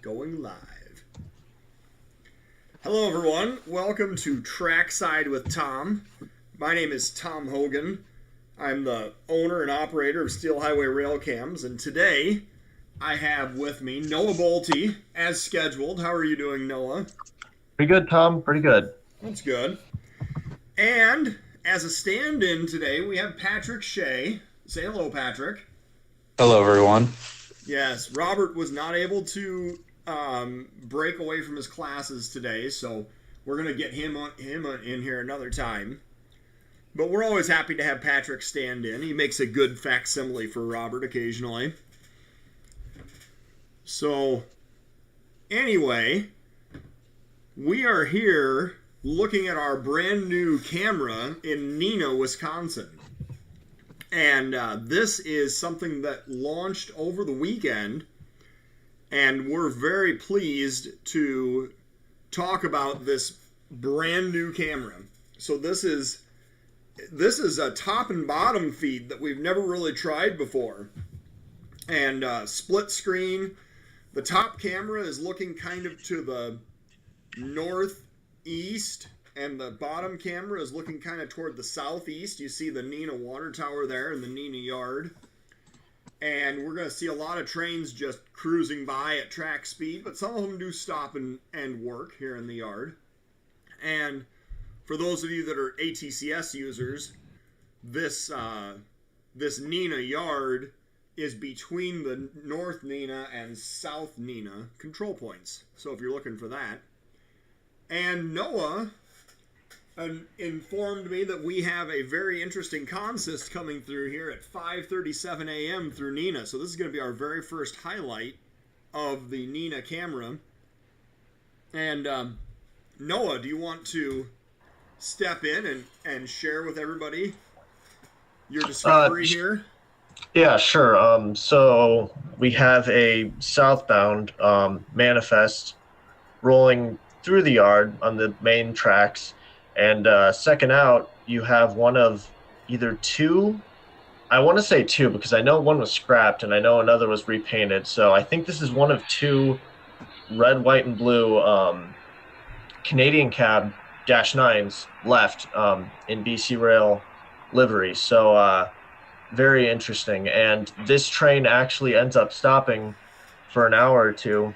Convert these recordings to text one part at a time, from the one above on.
Going live. Hello everyone, welcome to Trackside with Tom. My name is Tom Hogan. I'm the owner and operator of Steel Highway Railcams, and today I have with me Noah Bolte, as scheduled. How are you doing, Noah? Pretty good, Tom. Pretty good. That's good. And as a stand-in today, we have Patrick Shea. Say hello, Patrick. Hello, everyone. Yes, Robert was not able to break away from his classes today, so we're going to get him in here another time. But we're always happy to have Patrick stand in. He makes a good facsimile for Robert occasionally. So, anyway, we are here looking at our brand new camera in Neenah, Wisconsin. And this is something that launched over the weekend, and we're very pleased to talk about this brand new camera. So this is a top and bottom feed that we've never really tried before, and split screen. The top camera is looking kind of to the northeast, and the bottom camera is looking kind of toward the southeast. You see the Neenah water tower there in the Neenah yard. And we're going to see a lot of trains just cruising by at track speed, but some of them do stop and work here in the yard. And for those of you that are ATCS users, this Neenah yard is between the North Neenah and South Neenah control points. So if you're looking for that. And Noah informed me that we have a very interesting consist coming through here at 5:37 a.m. through Neenah. So this is going to be our very first highlight of the Neenah camera. And Noah, do you want to step in and share with everybody your discovery here? Yeah, sure. So we have a southbound manifest rolling through the yard on the main tracks. And second out, you have one of either two. I want to say two because I know one was scrapped and I know another was repainted. So I think this is one of two red, white, and blue Canadian cab -9s left in BC Rail livery. So very interesting. And this train actually ends up stopping for an hour or two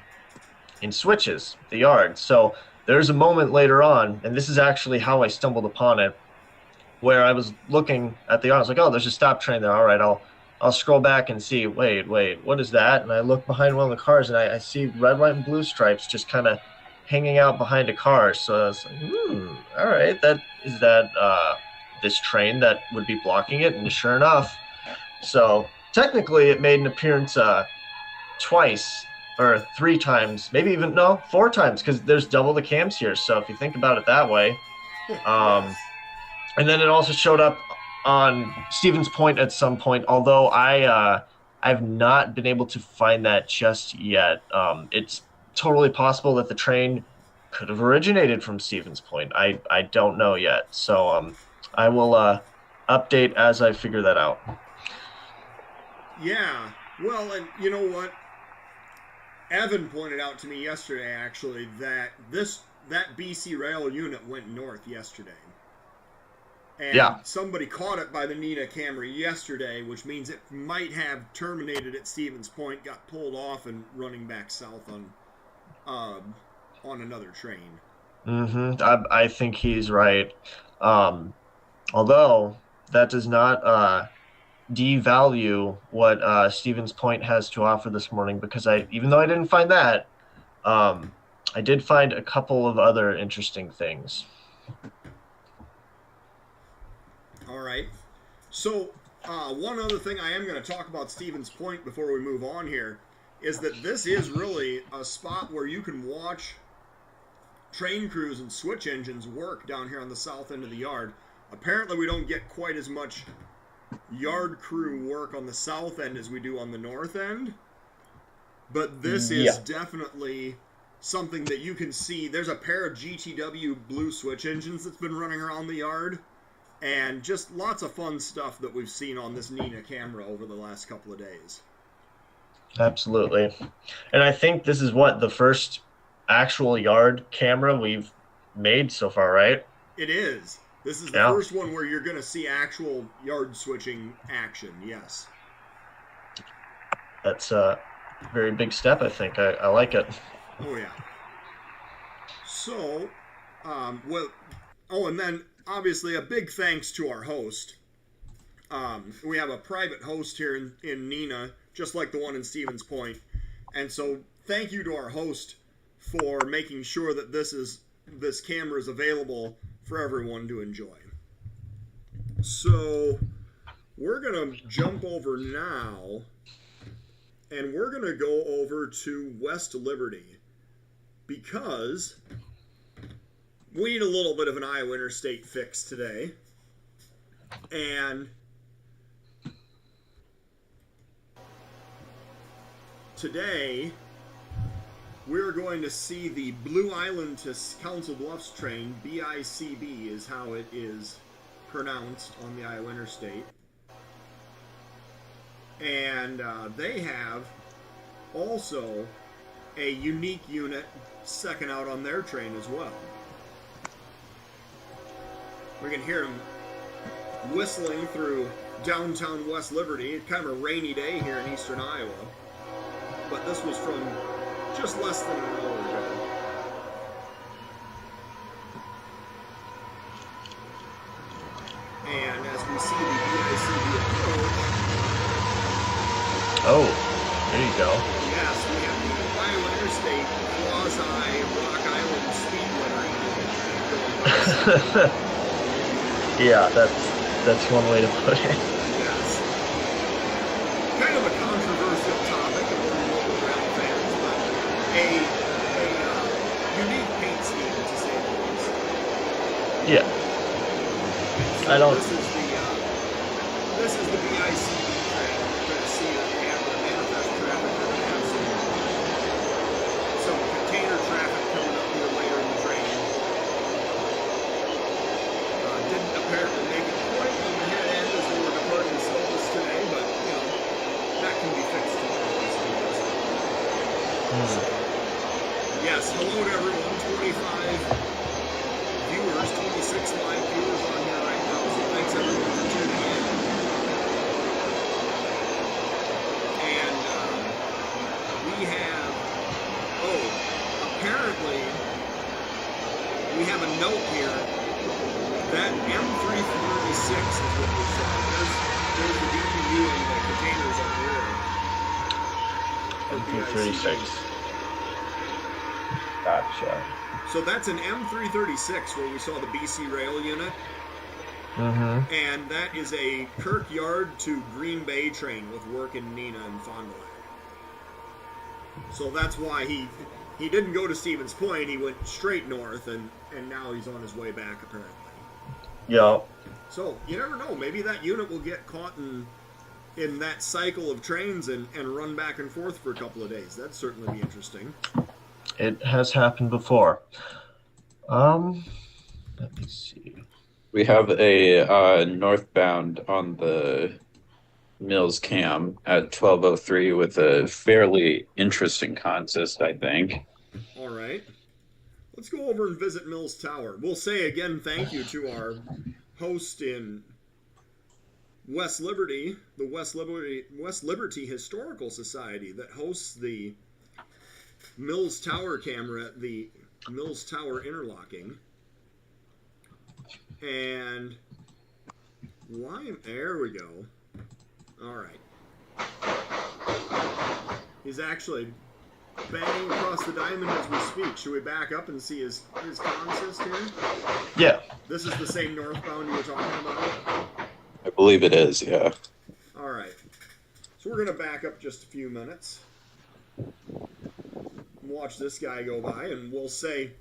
in Switches, the yard. So there's a moment later on, and this is actually how I stumbled upon it, where I was looking at the yard. I was like, oh, there's a stop train there. All right, I'll scroll back and see, wait, what is that? And I look behind one of the cars, and I see red, white, and blue stripes just kind of hanging out behind a car. So I was like, all right, is that this train that would be blocking it? And sure enough, so technically it made an appearance twice, or three times, maybe even, no, four times, because there's double the cams here. So if you think about it that way. And then it also showed up on Stevens Point at some point, although I've not been able to find that just yet. It's totally possible that the train could have originated from Stevens Point. I don't know yet. So I will update as I figure that out. Yeah, well, and you know what? Evan pointed out to me yesterday, actually, that that BC Rail unit went north yesterday. And yeah, somebody caught it by the Neenah camera yesterday, which means it might have terminated at Stevens Point, got pulled off, and running back south on another train. I think he's right. Although that does not devalue what Stevens Point has to offer this morning, because even though I didn't find that, I did find a couple of other interesting things. All right. So one other thing I am going to talk about Stevens Point before we move on here is that this is really a spot where you can watch train crews and switch engines work down here on the south end of the yard. Apparently we don't get quite as much yard crew work on the south end as we do on the north end, but this is definitely something that you can see. There's a pair of GTW blue switch engines that's been running around the yard, and just lots of fun stuff that we've seen on this Neenah camera over the last couple of days. Absolutely. And I think this is what the first actual yard camera we've made so far, right? It is. This is the Yeah. first one where you're going to see actual yard switching action. Yes. That's a very big step, I think. I like it. Oh yeah. So, well, oh, and then obviously a big thanks to our host. We have a private host here in Neenah, just like the one in Stevens Point, and so thank you to our host for making sure that this camera is available for everyone to enjoy. So we're gonna jump over now, and we're gonna go over to West Liberty because we need a little bit of an Iowa Interstate fix today, and today we're going to see the Blue Island to Council Bluffs train. BICB is how it is pronounced on the Iowa Interstate. And they have also a unique unit second out on their train as well. We can hear them whistling through downtown West Liberty. It's kind of a rainy day here in eastern Iowa. But this was from just less than an hour ago. And as we see the BICB approach... Oh, there you go. Yes, we have the Iowa Interstate quasi-Rock Island speed limiter going by. Yeah, that's one way to put it. Yes. Kind of a controversial topic among local railfans, but a unique paint scheme, to say the least. Yeah. So I don't. This is the BICB train. We're going to see that they have the manifest traffic. They're going to have some container traffic coming up here later in the train. Didn't apparently make it quite on the head end as they were departing Silvis today, but that can be fixed tomorrow. So, yes, hello to everyone. 25 viewers, 26 live viewers on here right now. So thanks everyone for tuning in. And we have, apparently we have a note here. That M336 is what we saw. There's the DPU and the containers on the rear. M336. Gotcha. So that's an M336 where we saw the BC Rail unit. Mm-hmm. And that is a Kirkyard to Green Bay train with work in Neenah and Fond du Lac. So that's why he didn't go to Stevens Point. He went straight north, and now he's on his way back apparently. Yeah. So, you never know. Maybe that unit will get caught in that cycle of trains and run back and forth for a couple of days. That'd certainly be interesting. It has happened before. Let me see. We have a northbound on the Mills cam at 12:03 with a fairly interesting consist, I think. All right. Let's go over and visit Mills Tower. We'll say again thank you to our host in West Liberty, the West Liberty Historical Society that hosts the Mills Tower camera at the Mills Tower interlocking. And there we go. All right. He's actually banging across the diamond as we speak. Should we back up and see his consist here? Yeah. This is the same northbound you were talking about? I believe it is, yeah. All right. So we're going to back up just a few minutes. Watch this guy go by, and we'll say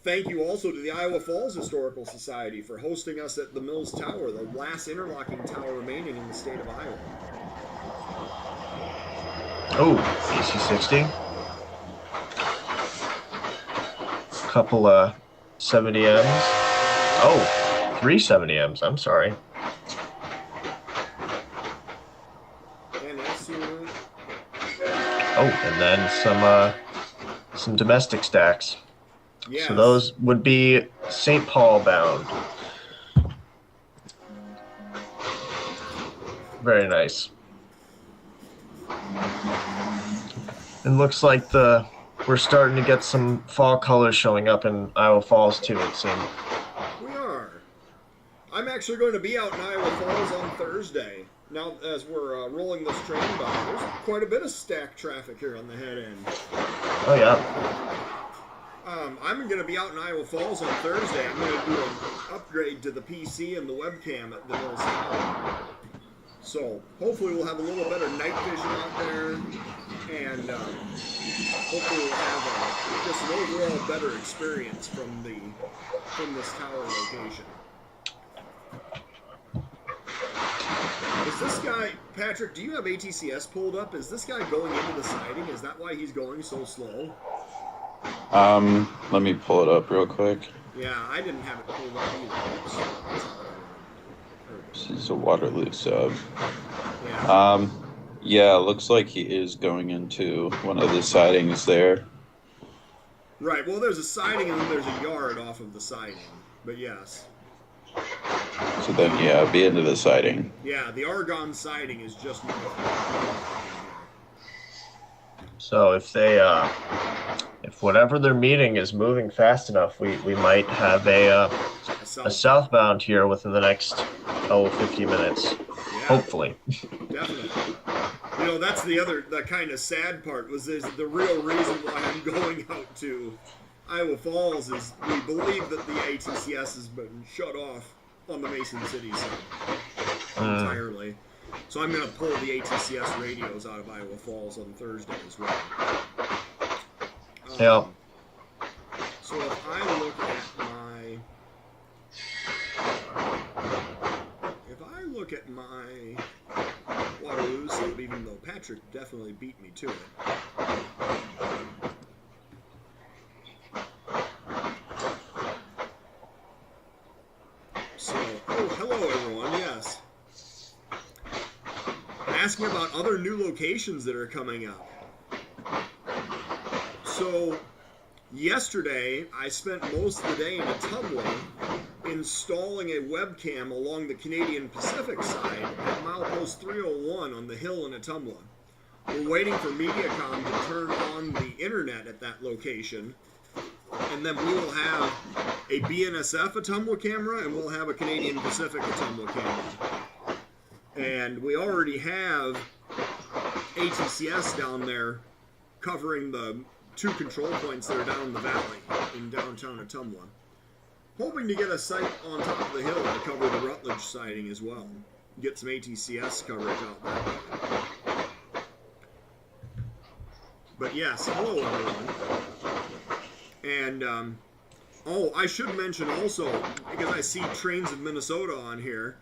thank you also to the Iowa Falls Historical Society for hosting us at the Mills Tower, the last interlocking tower remaining in the state of Iowa. Oh, AC60. Couple 70Ms. Oh, 3 70Ms. I'm sorry. NS unit. Oh, and then some domestic stacks. Yes. So those would be St. Paul bound. Very nice. It looks like we're starting to get some fall colors showing up in Iowa Falls too, it seems. We are. I'm actually going to be out in Iowa Falls on Thursday. Now, as we're rolling this train by, there's quite a bit of stack traffic here on the head end. Oh, yeah. I'm going to be out in Iowa Falls on Thursday. I'm going to do an upgrade to the PC and the webcam at the Mills Tower. So, hopefully we'll have a little better night vision out there, and hopefully we'll have just an overall better experience from this tower location. Is this guy, Patrick, do you have ATCS pulled up? Is this guy going into the siding? Is that why he's going so slow? Let me pull it up real quick. Yeah, I didn't have it pulled up either. This is a Waterloo sub. Yeah. Yeah, looks like he is going into one of the sidings there. Right, well, there's a siding and then there's a yard off of the siding, but yes. So then, yeah, be into the siding. Yeah, the Argonne siding is just north. So if whatever they're meeting is moving fast enough, we might have a southbound here within the next 50 minutes. Yeah, hopefully. Definitely. You know, that's the kind of sad part is the real reason why I'm going out to Iowa Falls is we believe that the ATCS has been shut off on the Mason City side entirely. So I'm going to pull the ATCS radios out of Iowa Falls on Thursday as well. Yeah. So if I look at my Waterloo sub, even though Patrick definitely beat me to it. So, hello everyone, yes. Asking about other new locations that are coming up. So, yesterday I spent most of the day in Ottumwa installing a webcam along the Canadian Pacific side at milepost 301 on the hill in Ottumwa. We're waiting for Mediacom to turn on the internet at that location, and then we will have a BNSF Ottumwa camera and we'll have a Canadian Pacific Ottumwa camera. And we already have ATCS down there covering the 2 control points that are down in the valley in downtown Ottumwa. Hoping to get a site on top of the hill to cover the Rutledge siding as well. Get some ATCS coverage out there. But yes, hello everyone. And, I should mention also, because I see Trains of Minnesota on here,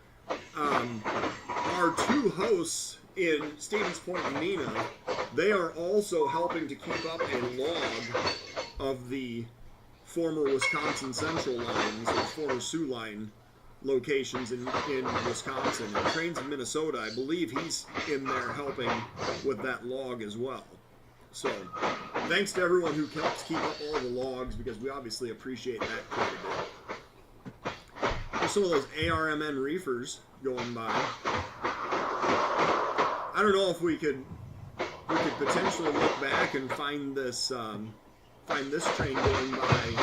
our 2 hosts in Stevens Point and Neenah, they are also helping to keep up a log of the former Wisconsin Central lines, or former Sioux line locations in Wisconsin. And Trains of Minnesota, I believe he's in there helping with that log as well. So, thanks to everyone who helps keep up all the logs, because we obviously appreciate that quite a bit. There's some of those ARMN reefers going by. I don't know if we could potentially look back and find this train going by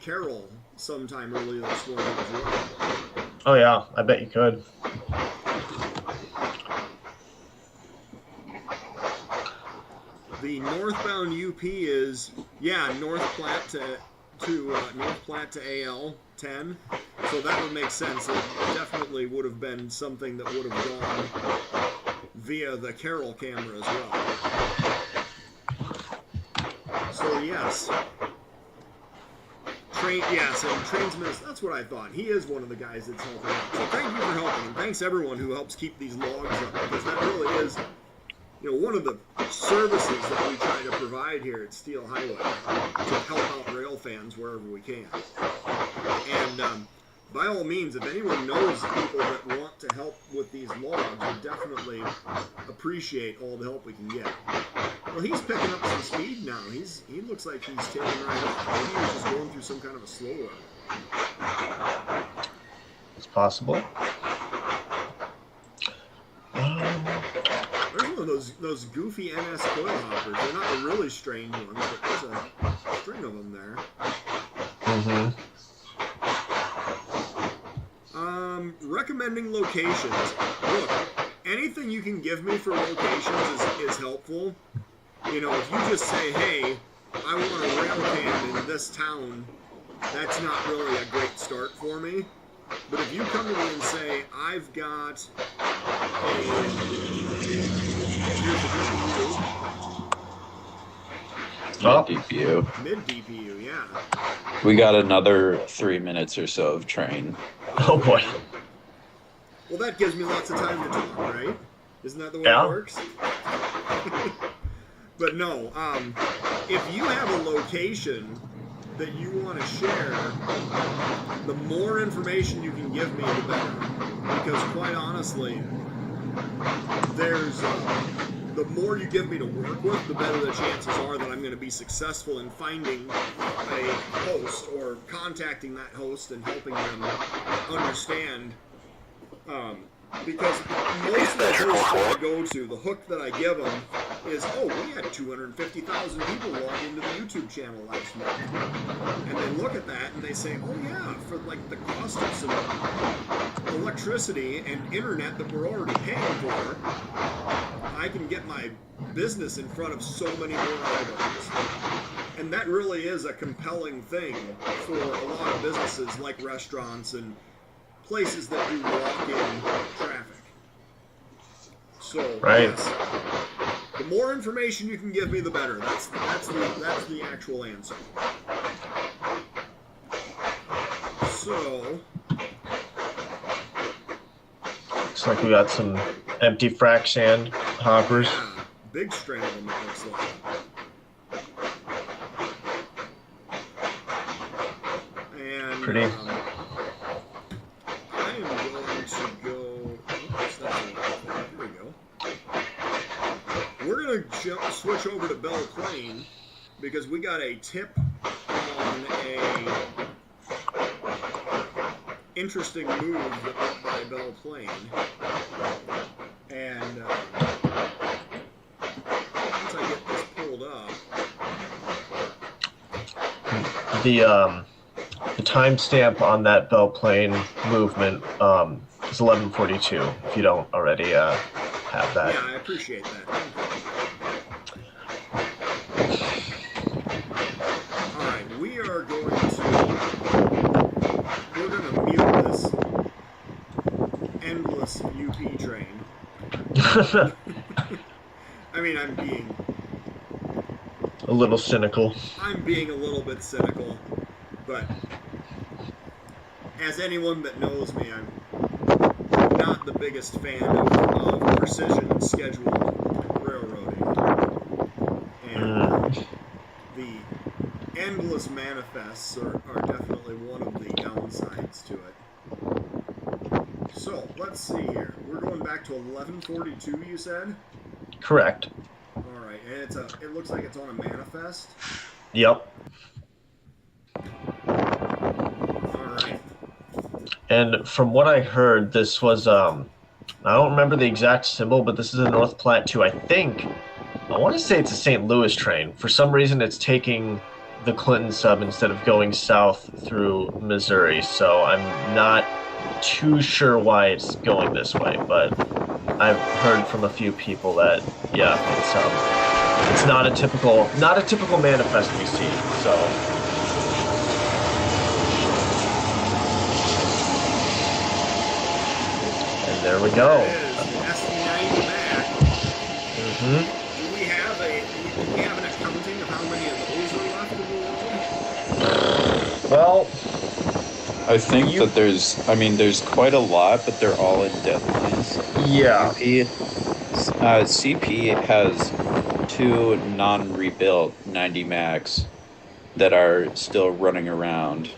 Carroll sometime early this morning as well. Oh yeah, I bet you could. The northbound UP is North Platte to AL 10, so that would make sense. It definitely would have been something that would have gone via the Carroll camera as well. So yes, and Trains, that's what I thought. He is one of the guys that's helping out. So thank you for helping, and thanks everyone who helps keep these logs up, because that really is, one of the services that we try to provide here at Steel Highway to help out rail fans wherever we can. And by all means, if anyone knows people that want to help with these logs, we definitely appreciate all the help we can get. Well, he's picking up some speed now. He looks like he's taking right off. Maybe he's just going through some kind of a slow one. It's possible. There's one of those goofy NS coil hoppers. They're not the really strange ones, but there's a string of them there. Mm-hmm. Recommending locations. Look, anything you can give me for locations is helpful. You know, if you just say, hey, I want a rail cam in this town, that's not really a great start for me. But if you come to me and say, I've got DPU. Mid DPU, yeah. We got another 3 minutes or so of train. Oh boy. Well, that gives me lots of time to talk, right? Isn't that the way Yeah. it works? But no, if you have a location that you want to share, the more information you can give me, the better. Because quite honestly, the more you give me to work with, the better the chances are that I'm going to be successful in finding a host or contacting that host and helping them understand. Because most of the hosts that I go to, the hook that I give them is, oh, we had 250,000 people log into the YouTube channel last month. And they look at that and they say, oh yeah, for like the cost of some electricity and internet that we're already paying for, I can get my business in front of so many more eyeballs. And that really is a compelling thing for a lot of businesses like restaurants and places that do walk-in traffic. So, Right. yes, the more information you can give me, the better. That's the actual answer. So, Looks like we got some empty frac sand hoppers. yeah, big string of them, it looks like. And Pretty. I am going to go. Oops, that's not right. Here we go. We're going to switch over to Belle Plaine because we got a tip on a interesting move that went by Belle Plaine. And once I get this pulled up, The timestamp on that Belle Plaine movement is 11:42. If you don't already have that. yeah, I appreciate that. All right, we're going to mute this endless UP train. I mean, I'm A little cynical. being a little bit cynical, but as anyone that knows me, I'm not the biggest fan of precision scheduled railroading. And the endless manifests are definitely one of the downsides to it. So, let's see here. We're going back to 11:42, you said? Correct. Alright, and it looks like it's on a manifest. Yep. Alright. And from what I heard, this was I don't remember the exact symbol, but this is a North Platte too. I want to say it's a St. Louis train. For some reason, it's taking the Clinton sub instead of going south through Missouri. So I'm not too sure why it's going this way, but I've heard from a few people that yeah, it's not a typical manifest we see. So. And there we go. There it is, the SD90 back. Mm-hmm. Do we have an accounting of how many of those are left in the world? Well, I think that there's quite a lot, but they're all in deadlines. yeah. CP has 2 non-rebuilt 90 Max that are still running around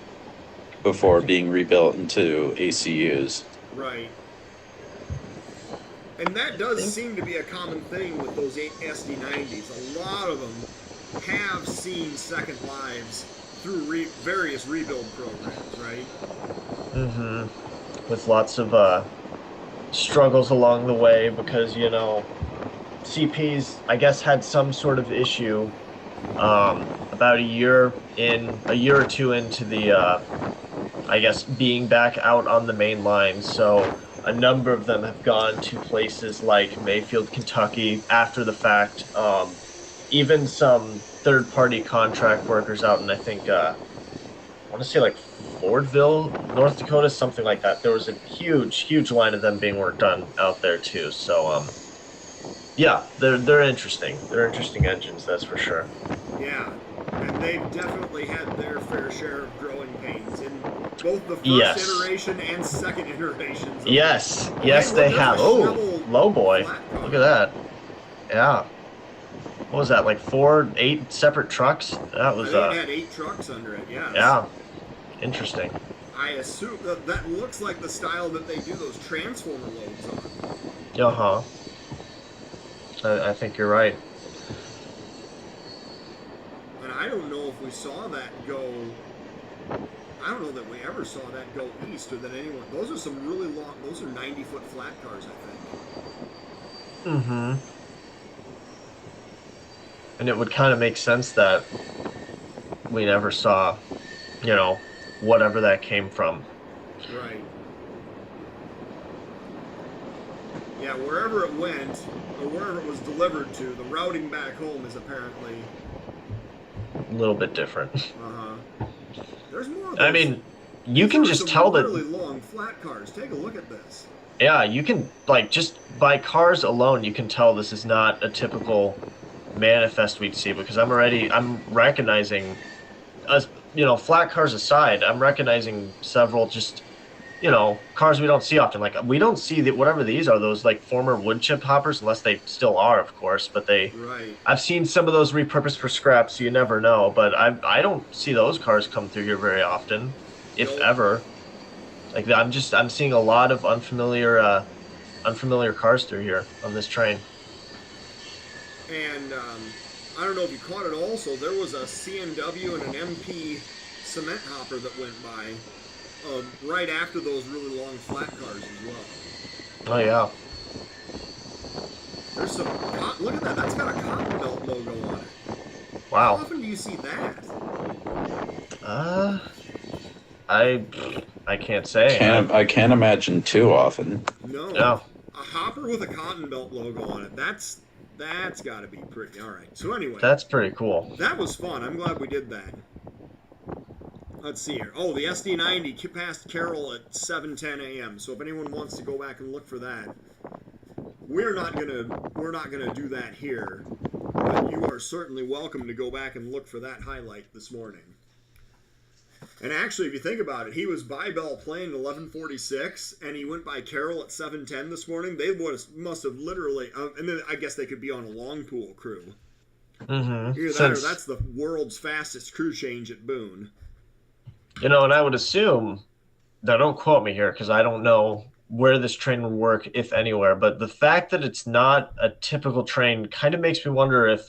before being rebuilt into ACUs. Right. And that does seem to be a common thing with those SD90s. A lot of them have seen second lives through various rebuild programs, right? Mm-hmm. With lots of struggles along the way because, you know, CPs, I guess, had some sort of issue about a year or two into the, I guess, being back out on the main line. So a number of them have gone to places like Mayfield, Kentucky after the fact. Even some third-party contract workers out in, I think, I want to say like Fordville, North Dakota, something like that. There was a huge line of them being worked on out there too. So, yeah, they're interesting. They're interesting engines, that's for sure. Yeah, and they've definitely had their fair share of growing pains in both the first iteration and second iterations. Yes, they have. Oh, low boy, look at that. Yeah. What was that, like 8 separate trucks? That was. I think it had 8 trucks under it. Yeah. Yeah. Interesting. I assume that looks like the style that they do those transformer loads on. Uh-huh. I think you're right. And I don't know if we saw that go. I don't know that we ever saw that go east or that anyone. Those are some really long. Those are 90-foot flat cars, I think. Mm-hmm. And it would kind of make sense that we never saw, you know, whatever that came from. Right. Yeah, wherever it went, or wherever it was delivered to, the routing back home is apparently a little bit different. Uh-huh. There's more of those. I mean, you can just tell that really long flat cars. Take a look at this. Yeah, you can, like, just by cars alone, you can tell this is not a typical manifest we'd see, because I'm recognizing, you know, flat cars aside, I'm recognizing several just, you know, cars we don't see often. Like, we don't see whatever these are, those like former wood chip hoppers, unless they still are, of course, but right. I've seen some of those repurposed for scrap, so you never know, but I don't see those cars come through here very often, if ever. Like, I'm seeing a lot of unfamiliar cars through here on this train. And I don't know if you caught it also, there was a CMW and an MP cement hopper that went by right after those really long flat cars as well. Oh, yeah. There's some, look at that, that's got a Cotton Belt logo on it. Wow. How often do you see that? I can't say. I can't imagine too often. No. A hopper with a Cotton Belt logo on it, that's got to be pretty. All right. So anyway. That's pretty cool. That was fun. I'm glad we did that. Let's see here. Oh, the SD90 passed Carroll at 7:10 a.m. So if anyone wants to go back and look for that, we're not gonna do that here. But you are certainly welcome to go back and look for that highlight this morning. And actually, if you think about it, he was by Belle Plaine at 11:46, and he went by Carroll at 7:10 this morning. They must have literally, and then I guess they could be on a long pool crew. Mm-hmm. Either that or that's the world's fastest crew change at Boone. You know, and I would assume, now don't quote me here because I don't know where this train would work, if anywhere, but the fact that it's not a typical train kind of makes me wonder if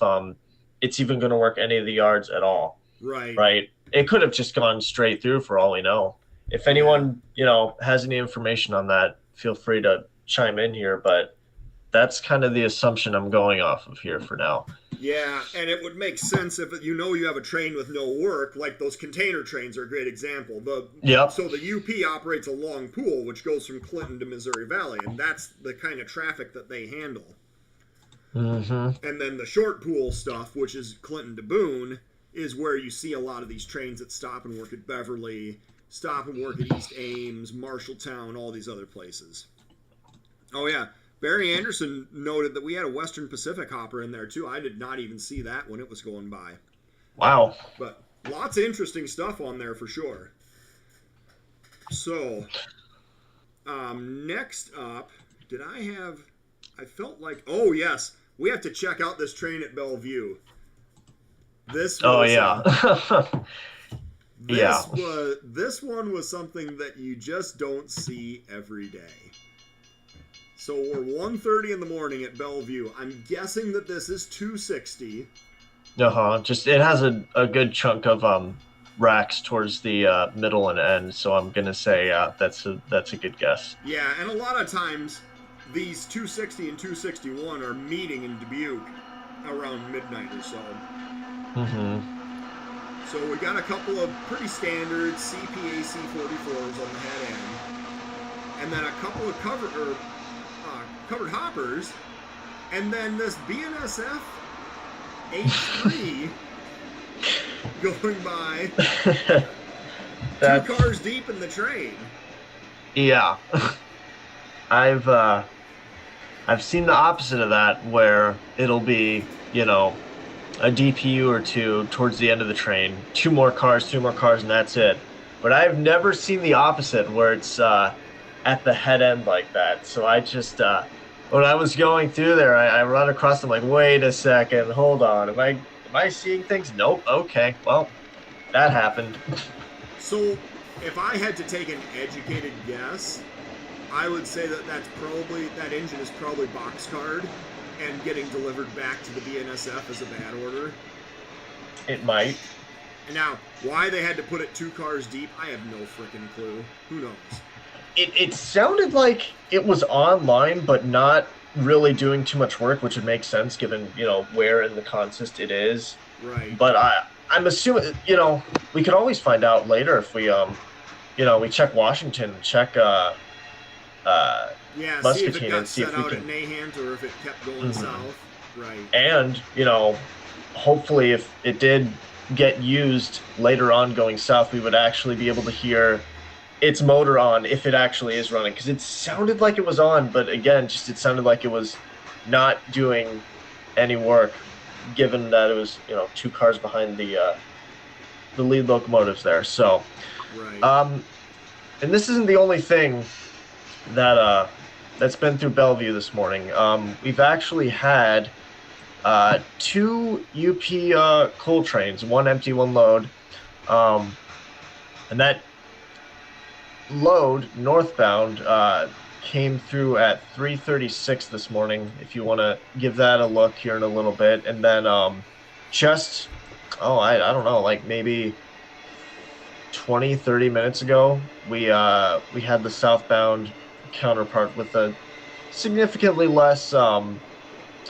it's even going to work any of the yards at all. Right. It could have just gone straight through for all we know. If anyone, you know, has any information on that, feel free to chime in here, but that's kind of the assumption I'm going off of here for now. Yeah, and it would make sense if you have a train with no work, like those container trains are a great example. So the UP operates a long pool, which goes from Clinton to Missouri Valley, and that's the kind of traffic that they handle. Mm-hmm. And then the short pool stuff, which is Clinton to Boone, is where you see a lot of these trains that stop and work at Beverly, stop and work at East Ames, Marshalltown, all these other places. Oh, yeah. Barry Anderson noted that we had a Western Pacific hopper in there, too. I did not even see that when it was going by. Wow. But lots of interesting stuff on there for sure. So, next up, I felt like, oh, yes, we have to check out this train at Bellevue. This one was something that you just don't see every day. So we're 1:30 in the morning at Bellevue. I'm guessing that this is 260. Just it has a good chunk of racks towards the middle and end, so I'm gonna say that's a good guess. Yeah, and a lot of times these 260 and 261 are meeting in Dubuque around midnight or so. So we got a couple of pretty standard CPAC 44s on the head end, and then a couple of covered hoppers, and then this BNSF H3 going by, two cars deep in the train. Yeah, I've seen the opposite of that, where it'll be, a DPU or two towards the end of the train, two more cars, and that's it. But I've never seen the opposite, where it's at the head end like that. So I just, when I was going through there, I run across them like, wait a second, hold on, am I seeing things? Nope. Okay, well, that happened. So if I had to take an educated guess, I would say that engine is probably boxcarred and getting delivered back to the BNSF as a bad order. It might. And now, why they had to put it two cars deep, I have no freaking clue. Who knows? It sounded like it was online, but not really doing too much work, which would make sense given, where in the consist it is. Right. But I'm assuming, we could always find out later if we, we check Washington, check see if it got set out at Nahant or if it kept going south. Right. And, hopefully if it did get used later on going south, we would actually be able to hear its motor on if it actually is running, because it sounded like it was on, but again, it sounded like it was not doing any work, given that it was two cars behind the lead locomotives there. So, right. And this isn't the only thing that that's been through Bellevue this morning. We've actually had two UP coal trains, one empty, one load, and that load northbound came through at 3:36 this morning, if you want to give that a look here in a little bit. And then I don't know, like maybe 20-30 minutes ago, we had the southbound counterpart with a significantly less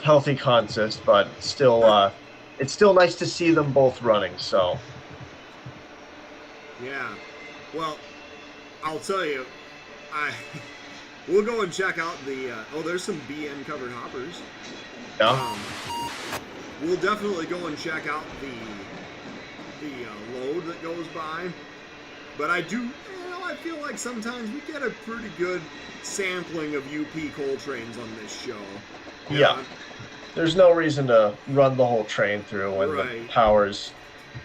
healthy consist, but still it's still nice to see them both running. So yeah, well, I'll tell you, we'll go and check out the. There's some BN covered hoppers. Yeah. We'll definitely go and check out the load that goes by. But I feel like sometimes we get a pretty good sampling of UP coal trains on this show. Yeah. There's no reason to run the whole train through when the power's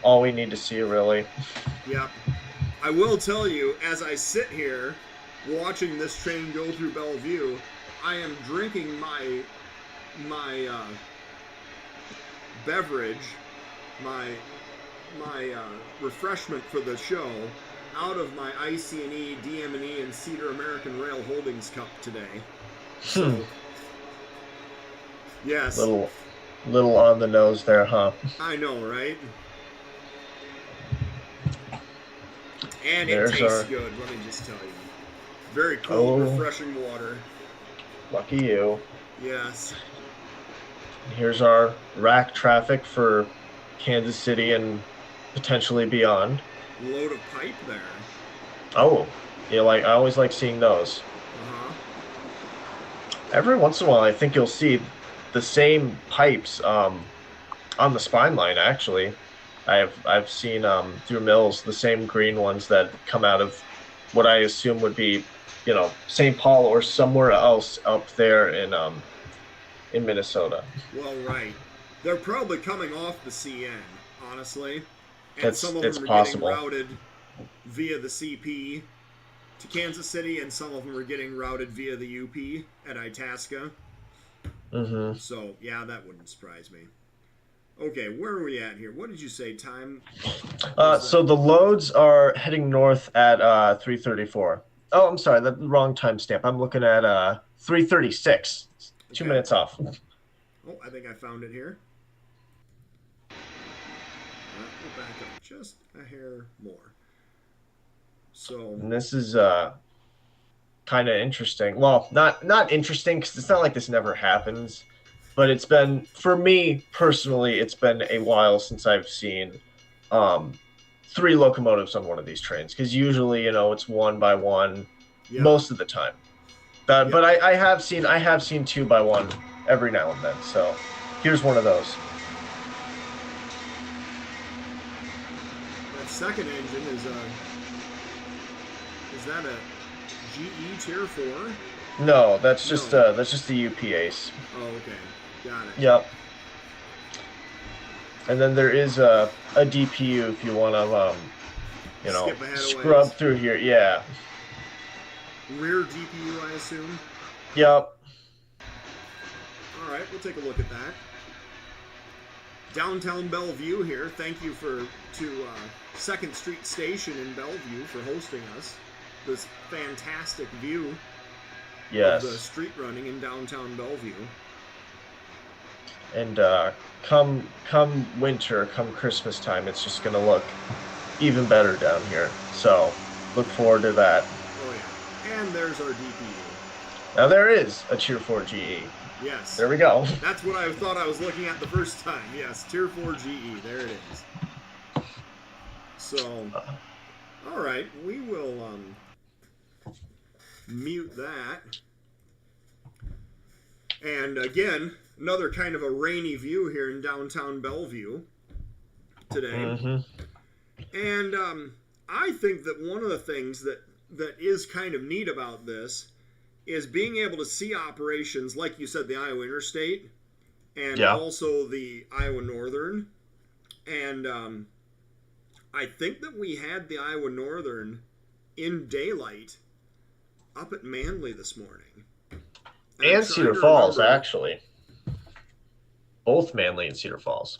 all we need to see, really. Yep. I will tell you, as I sit here watching this train go through Bellevue, I am drinking my beverage, my refreshment for the show, out of my IC&E, DM&E, and Cedar American Rail Holdings cup today. So, yes. Little on the nose there, huh? I know, right? And it tastes good, let me just tell you. Very cool, refreshing water. Lucky you. Yes. Here's our rack traffic for Kansas City and potentially beyond. Load of pipe there. Oh, I always like seeing those. Every once in a while, I think you'll see the same pipes on the spine line. Actually, I've seen through mills the same green ones that come out of what I assume would be, St. Paul or somewhere else up there in Minnesota. Well, right. They're probably coming off the CN, honestly. And some of them are possible. getting routed via the CP to Kansas City, and some of them are getting routed via the UP at Itasca. Mm-hmm. So, yeah, that wouldn't surprise me. Okay, where are we at here? What did you say, time? So the loads are heading north at 3:34. Oh, I'm sorry, the wrong timestamp. I'm looking at 3:36. 2 Okay. minutes off. Oh, I think I found it here. We'll back up just a hair more. So, And this is kind of interesting. Well, not interesting because it's not like this never happens, but it's been, for me personally, it's been a while since I've seen 3 locomotives on one of these trains, because usually, it's one by one most of the time. But I have seen 2 by 1 every now and then. So here's one of those. that second engine is that a GE Tier 4? No, that's just the UP Ace. Oh, okay. Got it. Yep. And then there is a DPU if you want to, scrub through here. Yeah. Rear DPU, I assume? Yep. All right, we'll take a look at that. Downtown Bellevue here. Thank you to 2nd Street Station in Bellevue for hosting us. This fantastic view of the street running in downtown Bellevue. And come winter, come Christmas time, it's just going to look even better down here. So look forward to that. Oh, yeah. And there's our DPU. Now there is a Tier 4 GE. Yes. There we go. That's what I thought I was looking at the first time. Yes, Tier 4 GE. There it is. So, all right. We will mute that. And again, another kind of a rainy view here in downtown Bellevue today. Mm-hmm. And I think that one of the things that is kind of neat about this is being able to see operations, like you said, the Iowa Interstate and also the Iowa Northern. And I think that we had the Iowa Northern in daylight up at Manly this morning. And Cedar Falls, actually. Both Manly and Cedar Falls.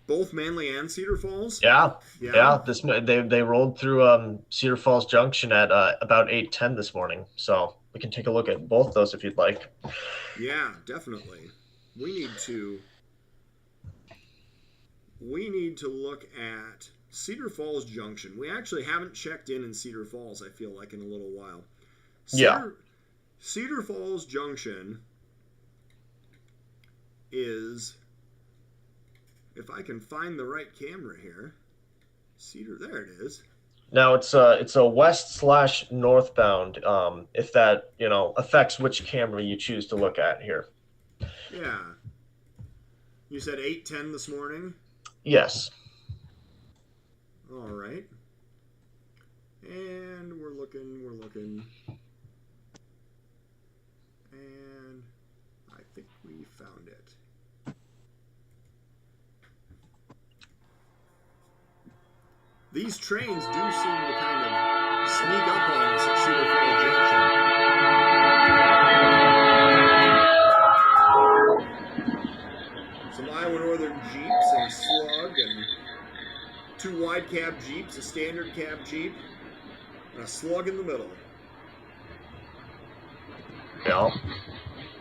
Both Manly and Cedar Falls? Yeah. They rolled through Cedar Falls Junction at about 8:10 this morning. So we can take a look at both those if you'd like. Yeah, definitely. We need to look at Cedar Falls Junction. We actually haven't checked in Cedar Falls, I feel like, in a little while. Cedar Falls Junction is, if I can find the right camera here, there it is. Now it's a west/northbound. If that affects which camera you choose to look at here. Yeah. You said 8:10 this morning? Yes. All right. And we're looking. And I think we found it. These trains do seem to kind of sneak up on us at Cedar Falls Junction. Some Iowa Northern Jeeps and a slug, and 2 wide cab Jeeps, a standard cab Jeep, and a slug in the middle. Yeah.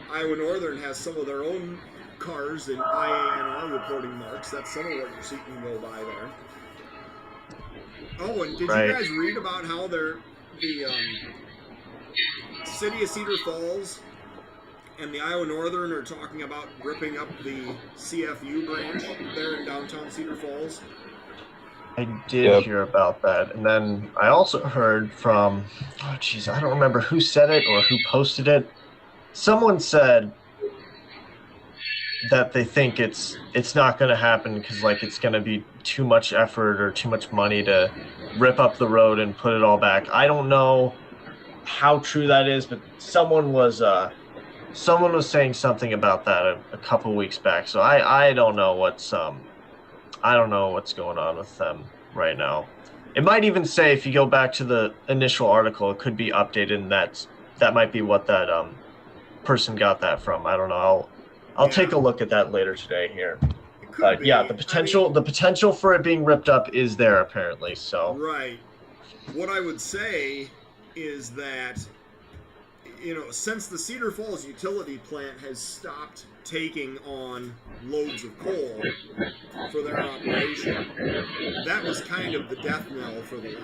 Iowa Northern has some of their own cars in IANR reporting marks. That's some of what you're seeing go by there. Oh, and did you guys read about how the city of Cedar Falls and the Iowa Northern are talking about ripping up the CFU branch there in downtown Cedar Falls? I did hear about that. And then I also heard from, I don't remember who said it or who posted it. Someone said that they think it's not going to happen because it's going to be too much effort or too much money to rip up the road and put it all back. I don't know how true that is, but someone was saying something about that a couple weeks back. So I don't know what's going on with them right now. It might even say, if you go back to the initial article, it could be updated, and that might be what that person got that from. I don't know. I'll take a look at that later today here. The potential for it being ripped up is there apparently. So right. What I would say is that since the Cedar Falls utility plant has stopped taking on loads of coal for their operation, that was kind of the death knell for the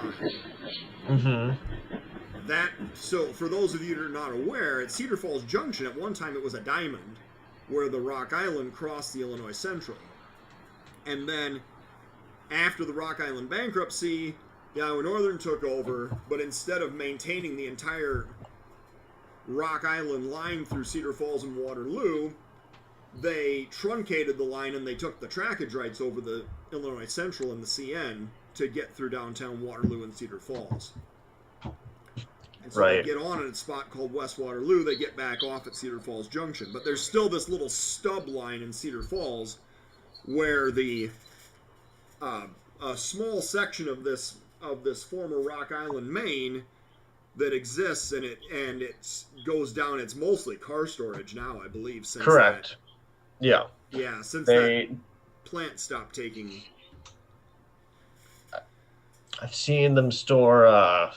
line. So for those of you that are not aware, at Cedar Falls Junction, at one time it was a diamond where the Rock Island crossed the Illinois Central. And then after the Rock Island bankruptcy, the Iowa Northern took over, but instead of maintaining the entire Rock Island line through Cedar Falls and Waterloo, they truncated the line and they took the trackage rights over the Illinois Central and the CN to get through downtown Waterloo and Cedar Falls. And so they get on at a spot called West Waterloo, they get back off at Cedar Falls Junction. But there's still this little stub line in Cedar Falls where the a small section of this former Rock Island main that exists, and it goes down. It's mostly car storage now, I believe. Since Correct. Yeah, since that plant stopped taking. I've seen them store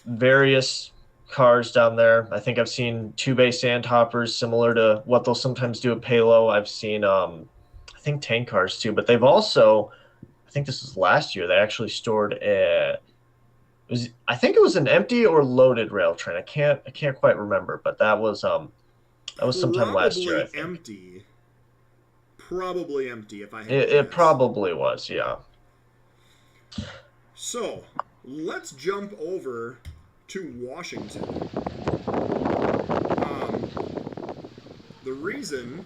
various cars down there. I think I've seen 2-bay sandhoppers similar to what they'll sometimes do at Palo. I've seen I think tank cars too, but they've also, I think this was last year, they actually stored I think it was an empty or loaded rail train. I can't quite remember, but that was sometime last year, I think. Probably empty if I had to It guess. probably was, yeah. So, let's jump over to Washington. The reason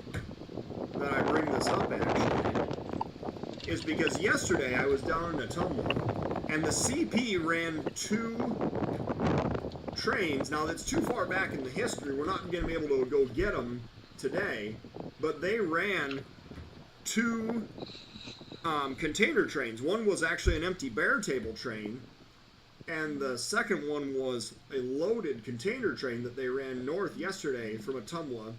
that I bring this up, actually, is because yesterday I was down in Ottumwa, and the CP ran 2 trains. Now, that's too far back in the history. We're not going to be able to go get them today, but they ran 2 container trains. One was actually an empty bare table train, and the second one was a loaded container train that they ran north yesterday from Ottumwa.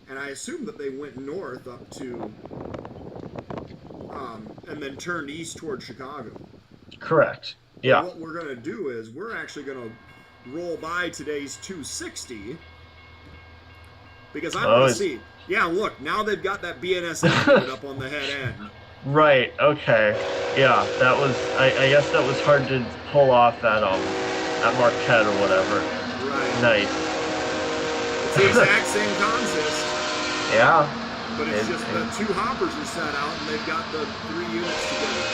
And I assume that they went north up to, and then turned east toward Chicago. Correct. Yeah. So what we're going to do is we're actually going to roll by today's 260 because I want to see. Yeah, look, now they've got that bnsf up on the head end. Right. Okay. Yeah, that was. I guess that was hard to pull off at Marquette or whatever. Right. Nice. It's the exact same consist. Yeah. But it's just the 2 hoppers are set out and they've got the 3 units together.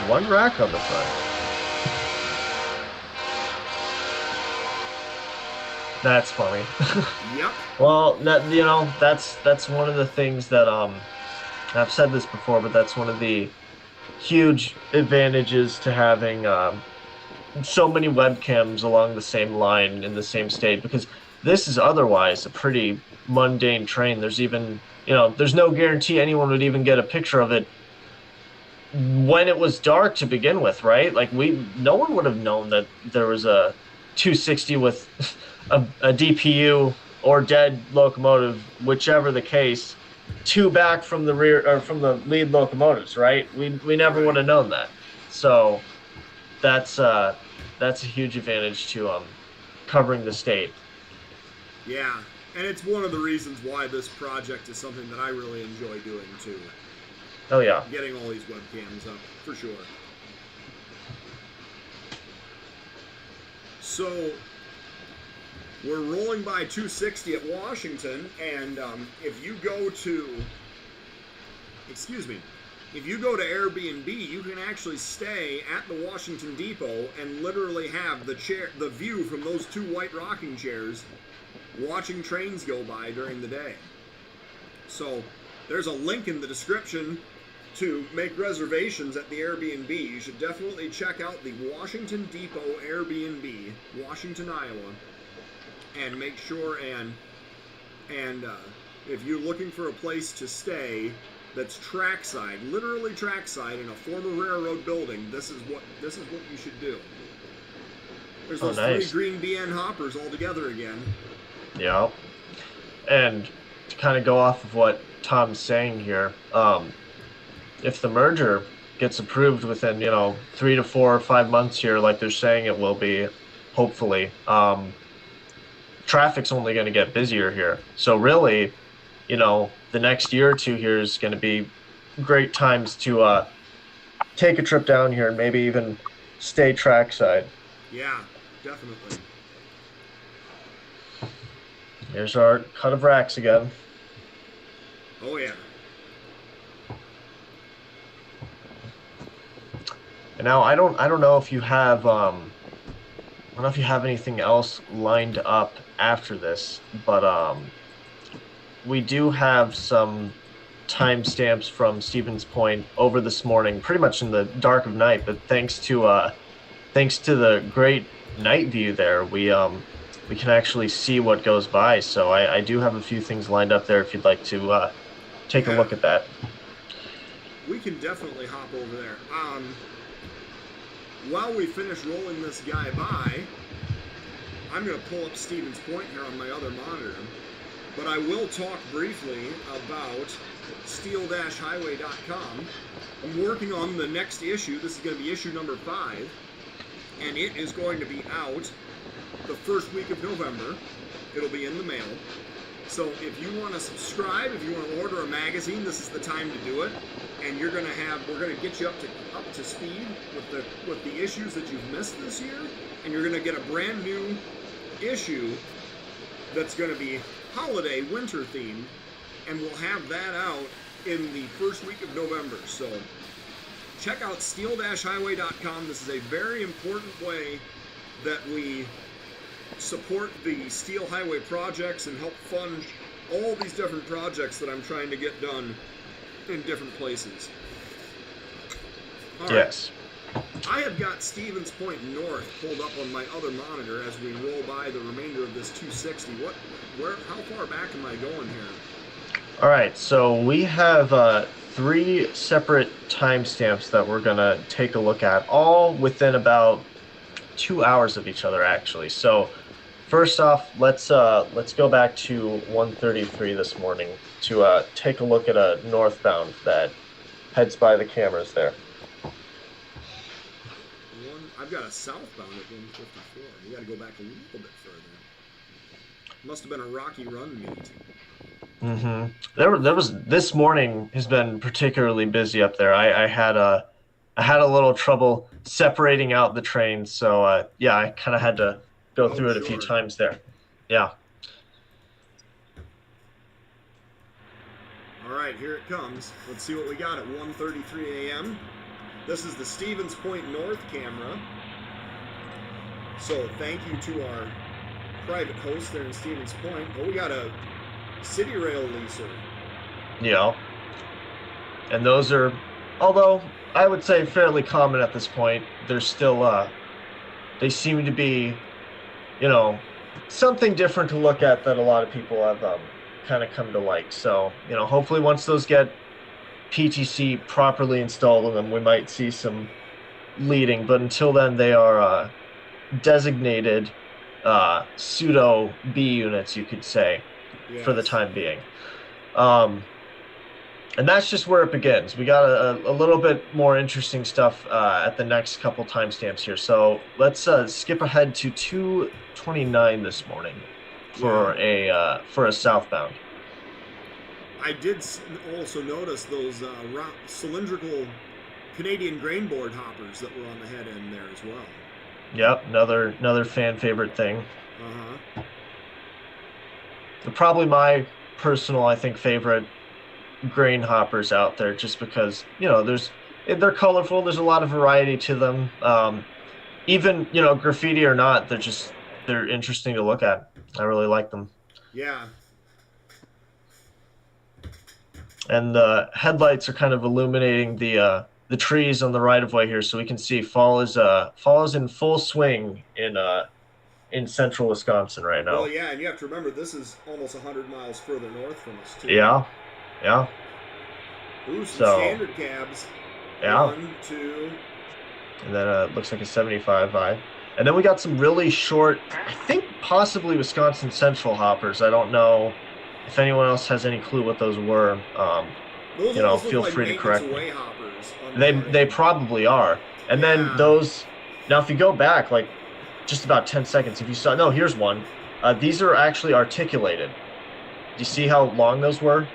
1 rack on the front. That's funny. Yep. Well, that's one of the things that I've said this before, but that's one of the huge advantages to having so many webcams along the same line in the same state, because this is otherwise a pretty mundane train. There's even, there's no guarantee anyone would even get a picture of it when it was dark to begin with, right? Like no one would have known that there was a 260 with a DPU or dead locomotive, which-ever the case, 2 back from the rear or from the lead locomotives, right? We never would have known that. So that's a huge advantage to covering the state. Yeah, and it's one of the reasons why this project is something that I really enjoy doing too. Oh yeah. Getting all these webcams up, for sure. So, we're rolling by 260 at Washington, and if you go to Airbnb, you can actually stay at the Washington Depot and literally have the view from those 2 white rocking chairs watching trains go by during the day. So there's a link in the description to make reservations at the Airbnb. You should definitely check out the Washington Depot Airbnb, Washington, Iowa, and make sure and if you're looking for a place to stay that's trackside, literally trackside in a former railroad building, this is what you should do. There's those nice. 3 green BN hoppers all together again. Yeah. And to kind of go off of what Tom's saying here, if the merger gets approved within, 3 to 4 or 5 months here, like they're saying it will be, hopefully, traffic's only going to get busier here. So really, the next year or two here is going to be great times to take a trip down here and maybe even stay trackside. Yeah, definitely. Here's our cut of racks again. Oh yeah. And now I don't know if you have anything else lined up after this, but we do have some timestamps from Stevens Point over this morning, pretty much in the dark of night. But thanks to the great night view there, we can actually see what goes by. So I do have a few things lined up there if you'd like to take a look at that. We can definitely hop over there. While we finish rolling this guy by, I'm going to pull up Stevens Point here on my other monitor, but I will talk briefly about steel-highway.com. I'm working on the next issue. This is going to be issue number 5, and it is going to be out the first week of November. It'll be in the mail. So if you want to subscribe, if you want to order a magazine, this is the time to do it. And we're going to get you up to speed with the issues that you've missed this year, and you're going to get a brand new issue that's going to be holiday winter themed, and we'll have that out in the first week of November. So check out steel-highway.com. This is a very important way that we support the Steel Highway projects and help fund all these different projects that I'm trying to get done in different places. All right. Yes. I have got Stevens Point North pulled up on my other monitor as we roll by the remainder of this 260. How far back am I going here? All right, so we have 3 separate timestamps that we're gonna take a look at, all within about 2 hours of each other, actually. So first off, let's go back to 1:33 this morning to take a look at a northbound that heads by the cameras there. I've got a southbound at 154. You got to go back a little bit further. Must have been a rocky run meet. Mm-hmm. There was this morning has been particularly busy up there. I had a little trouble separating out the trains, so I kind of had to go through it a few times there. Yeah. All right, here it comes. Let's see what we got at 1:33 a.m. This is the Stevens Point North camera. So thank you to our private host there in Stevens Point. Oh, we got a City Rail leaser. Yeah. And those are, although I would say fairly common at this point, they're still, they seem to be, something different to look at that a lot of people have kind of come to like. So, hopefully once those get PTC properly installed in them, we might see some leading. But until then, they are designated pseudo B units, you could say, yes, for the time being. And that's just where it begins. We got a little bit more interesting stuff at the next couple timestamps here. So let's skip ahead to 2:29 this morning for a southbound. I did also notice those cylindrical Canadian grain board hoppers that were on the head end there as well. Yep, another fan favorite thing. Uh-huh. They're probably my personal, I think, favorite grain hoppers out there, just because they're colorful. There's a lot of variety to them. Even graffiti or not, they're interesting to look at. I really like them. Yeah. And the headlights are kind of illuminating the trees on the right of way here, so we can see fall is in full swing in central Wisconsin right now. Well, yeah, and you have to remember this is almost 100 miles further north from us too. Yeah. Ooh, some standard cabs. Yeah. 1, 2. And then it looks like a 75i. And then we got some really short, I think possibly Wisconsin Central hoppers. I don't know if anyone else has any clue what those were. Feel free to correct me. They probably are. And then those, now if you go back like just about 10 seconds, if you saw, no, here's one. These are actually articulated. Do you see how long those were?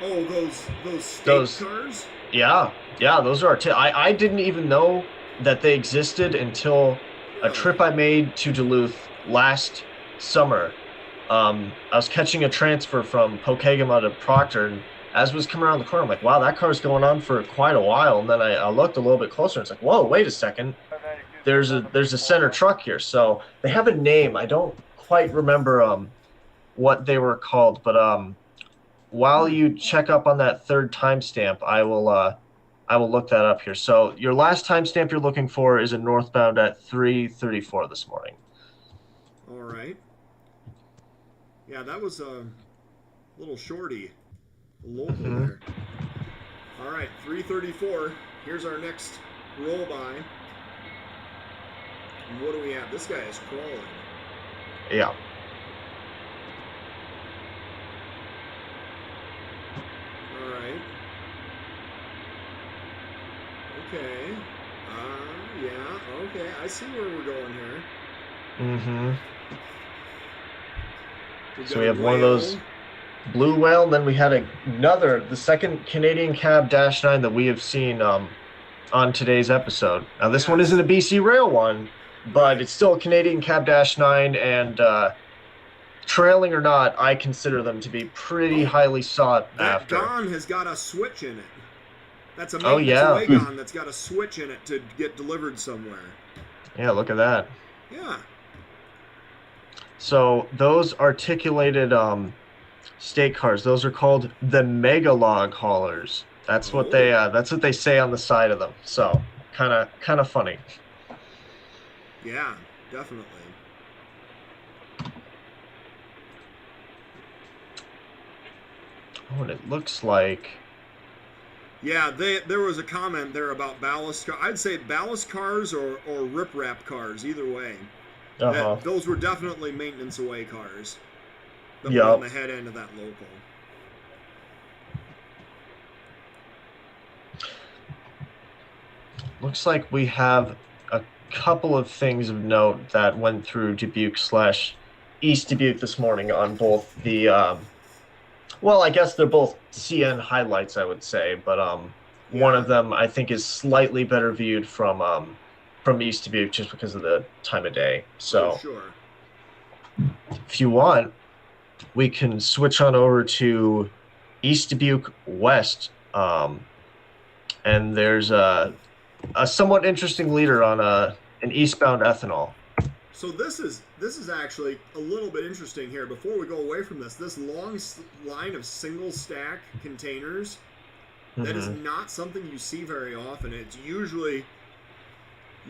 Oh, those state Those- cars? Yeah, those are I didn't even know that they existed until a trip I made to Duluth last summer. I was catching a transfer from Pokegama to Proctor, and as was coming around the corner, I'm like, wow, that car's going on for quite a while. And then I looked a little bit closer, and it's like, whoa, wait a second. There's a center truck here. So they have a name. I don't quite remember what they were called, but while you check up on that third timestamp, I will look that up here. So your last timestamp you're looking for is a northbound at 3:34 this morning. All right. Yeah, that was a little shorty, local there. All right, 3:34. Here's our next roll by. And what do we have? This guy is crawling. Yeah. All right. Okay. Yeah. Okay. I see where we're going here. Mm-hmm. We've So got we a have one of whale. those blue whale, and then we had the second Canadian Cab Dash 9 that we have seen on today's episode. Now this one Yes. isn't a BC Rail one, but Right. it's still a Canadian Cab Dash 9, and trailing or not, I consider them to be pretty highly sought That after. gon has got a switch in it. That's a Oh, maintenance yeah. away gon that's got a switch in it to get delivered somewhere. Yeah, look at that. Yeah. So those articulated state cars, those are called the mega log haulers. That's what they say on the side of them. So kind of funny. Yeah, definitely. Oh, and it looks like Yeah, there was a comment there about ballast car. I'd say ballast cars or riprap cars, either way. Those were definitely maintenance away cars that were on the head end of that local. Looks like we have a couple of things of note that went through Dubuque / East Dubuque this morning on both the well, I guess they're both CN highlights, I would say, but one of them I think is slightly better viewed from East Dubuque just because of the time of day. So sure. if you want, we can switch on over to East Dubuque West, and there's a somewhat interesting leader on an eastbound ethanol. So this is actually a little bit interesting here. Before we go away from this long line of single stack containers, that is not something you see very often. It's usually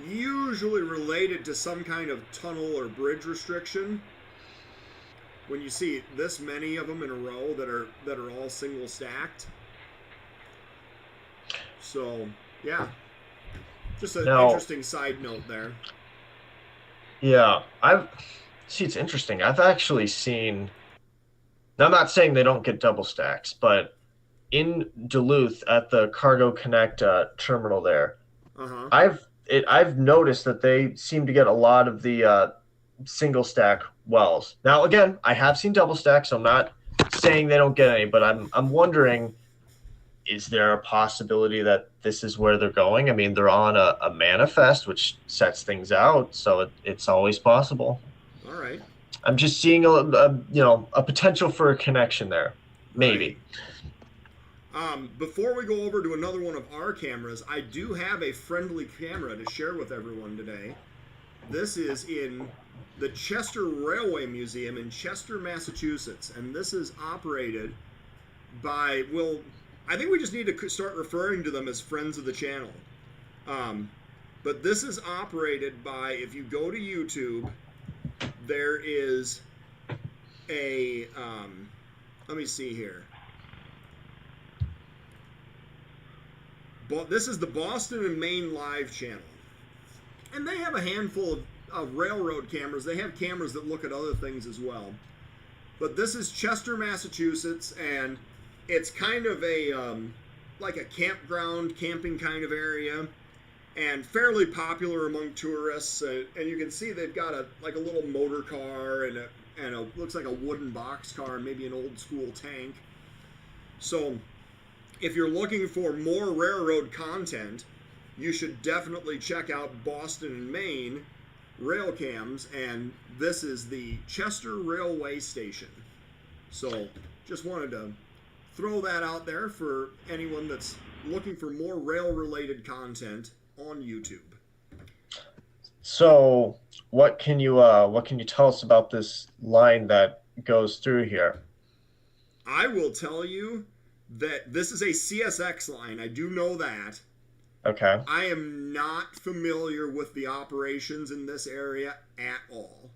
related to some kind of tunnel or bridge restriction. When you see this many of them in a row that are all single stacked. So yeah, just an interesting side note there. Yeah, it's interesting. I've actually seen. Now, I'm not saying they don't get double stacks, but in Duluth at the Cargo Connect terminal there, I've noticed that they seem to get a lot of the single stack wells. Now, again, I have seen double stacks, so I'm not saying they don't get any, but I'm wondering, is there a possibility that this is where they're going? I mean, they're on a manifest, which sets things out, so it's always possible. All right. I'm just seeing a potential for a connection there, maybe. Right. Before we go over to another one of our cameras, I do have a friendly camera to share with everyone today. This is in the Chester Railway Museum in Chester, Massachusetts, and this is operated by, well, I think we just need to start referring to them as friends of the channel. But this is operated by, if you go to YouTube, there is a, let me see here. This is the Boston and Maine Live channel. And they have a handful of railroad cameras. They have cameras that look at other things as well. But this is Chester, Massachusetts, and it's kind of a, like a campground, camping kind of area. and fairly popular among tourists. And you can see they've got a little motor car and a looks like a wooden box car, maybe an old school tank. So if you're looking for more railroad content, you should definitely check out Boston and Maine Railcams, and this is the Chester Railway Station. So just wanted to throw that out there for anyone that's looking for more rail-related content on YouTube. So what can you tell us about this line that goes through here? I will tell you that this is a CSX line. I do know that. Okay. I am not familiar with the operations in this area at all.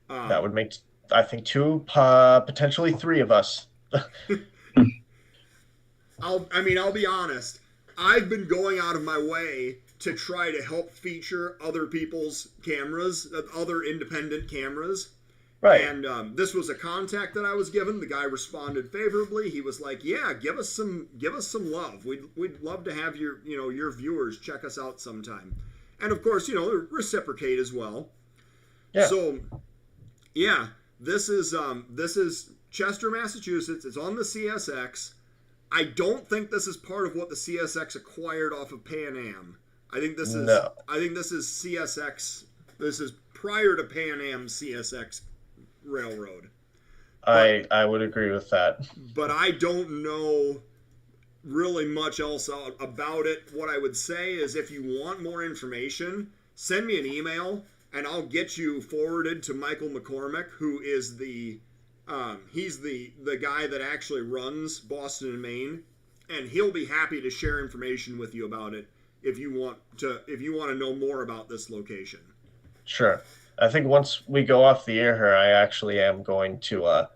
That would make, I think, two, potentially three of us. I'll be honest. I've been going out of my way to try to help feature other people's cameras, other independent cameras. Right. And this was a contact that I was given. The guy responded favorably. He was like, "Yeah, give us some love. We'd love to have your viewers check us out sometime." And of course, reciprocate as well. Yeah. So, yeah, this is Chester, Massachusetts. It's on the CSX. I don't think this is part of what the CSX acquired off of Pan Am. I think this is CSX. This is prior to Pan Am CSX Railroad. I would agree with that. But I don't know really much else about it. What I would say is, if you want more information, send me an email and I'll get you forwarded to Michael McCormick, who is he's the guy that actually runs Boston and Maine, and he'll be happy to share information with you about it if you want to know more about this location. Sure. I think once we go off the air here, I actually am going to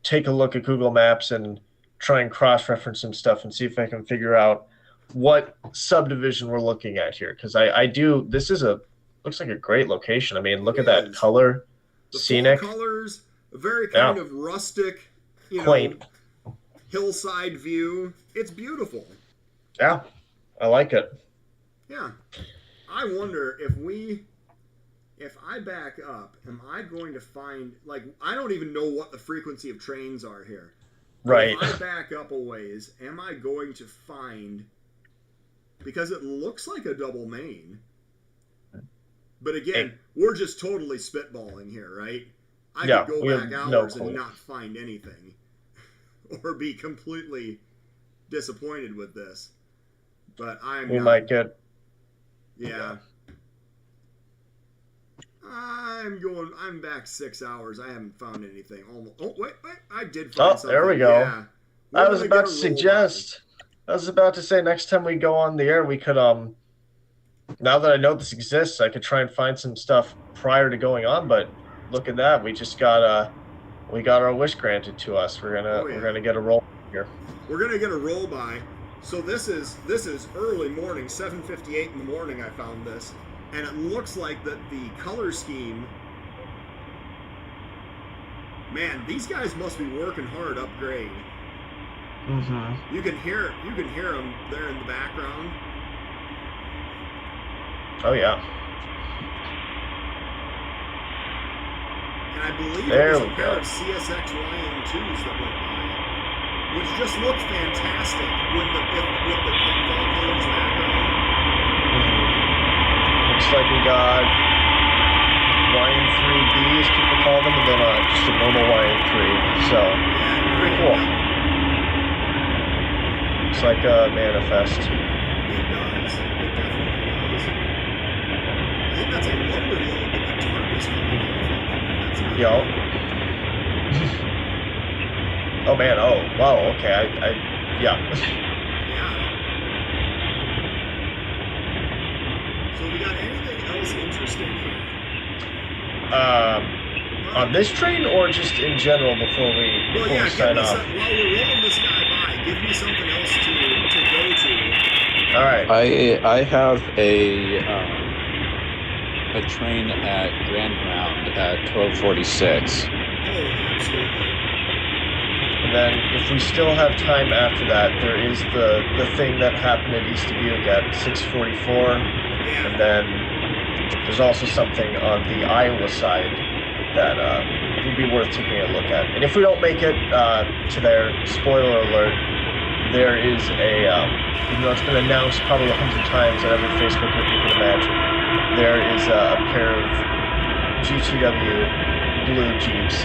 take a look at Google Maps and try and cross-reference some stuff and see if I can figure out what subdivision we're looking at here. Because this looks like a great location. I mean, look at that color, the scenic. Colors, a very kind of rustic, quaint hillside view. It's beautiful. Yeah, I like it. Yeah. I wonder if I back up, am I going to find, I don't even know what the frequency of trains are here. Right. If I back up a ways, am I going to find, because it looks like a double main, but again, we're just totally spitballing here, right? I could go back hours and not find anything, or be completely disappointed with this. But might get. Yeah. I'm back 6 hours. I haven't found anything. Almost. Oh, wait. I did find something. There we go. Yeah. I was about to suggest. I was about to say, next time we go on the air, we could, now that I know this exists, I could try and find some stuff prior to going on, but look at that. We just got our wish granted to us. We're gonna get a roll here. We're gonna get a roll by. So this is early morning, 7:58 in the morning. I found this, and it looks like that the color scheme. Man, these guys must be working hard upgrade. Mm-hmm. You can hear them there in the background. Oh yeah. And I believe it was a pair of CSX YM2s that went by, which just looked fantastic with the fall colors background. Mm-hmm. Looks like we got YM3B, as people call them, and then just a normal YM3. So pretty cool. Looks like a manifest. It does. It definitely does. I think that's a lumber load that the tarp is coming off of. Yo. Oh man, oh wow, okay, yeah. Yeah. So we got anything else interesting here? On this train or just in general before we sign off? While we're rolling this guy by, give me something else to go to. All right. I have a train at Grand Round at 12:46. Oh, absolutely. And then if we still have time after that, there is the thing that happened at East Dubuque at 6:44, and then there's also something on the Iowa side that would be worth taking a look at. And if we don't make it to there, spoiler alert, there is a, even though it's been announced probably 100 times on every Facebook group you can imagine, there is a pair of GTW blue Jeeps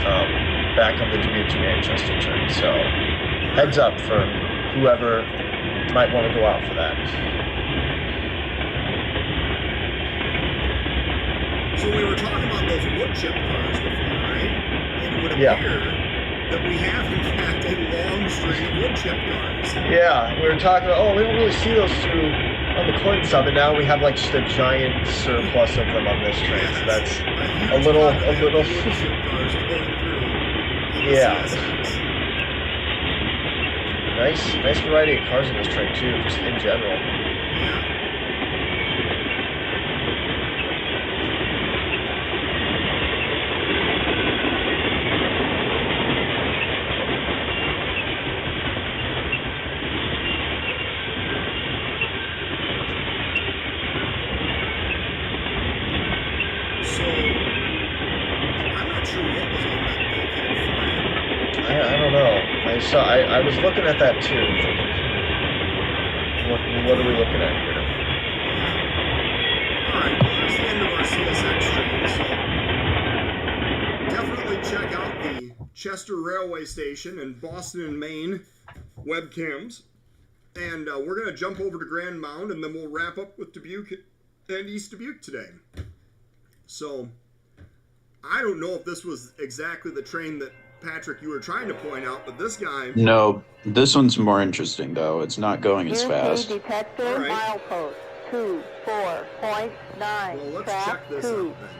back on the Dubuque to Manchester turn. So heads up for whoever might want to go out for that. So we were talking about those wood chip cars before, right? And it would appear that we have, in fact, a long string of wood chip cars. Yeah, we were talking about, oh, we don't really see those through on the coin sub, and now we have like just a giant surplus of them on this train. So that's a little. Wood chip cars going through. Yeah. Nice variety of cars in this train too, just in general. Yeah. So, I'm not sure what was on that bulkhead flag. I don't know. I was looking at that too, thinking, what are we looking at here? Alright, well, there's the end of our CSX train, so definitely check out the Chester Railway Station in Boston and Maine webcams. And we're going to jump over to Grand Mound, and then we'll wrap up with Dubuque and East Dubuque today. So, I don't know if this was exactly the train that, Patrick, you were trying to point out, but this guy... No, this one's more interesting, though. It's not going as fast. Detector, Right. milepost 24.9. Well, let's track check this 2. out then.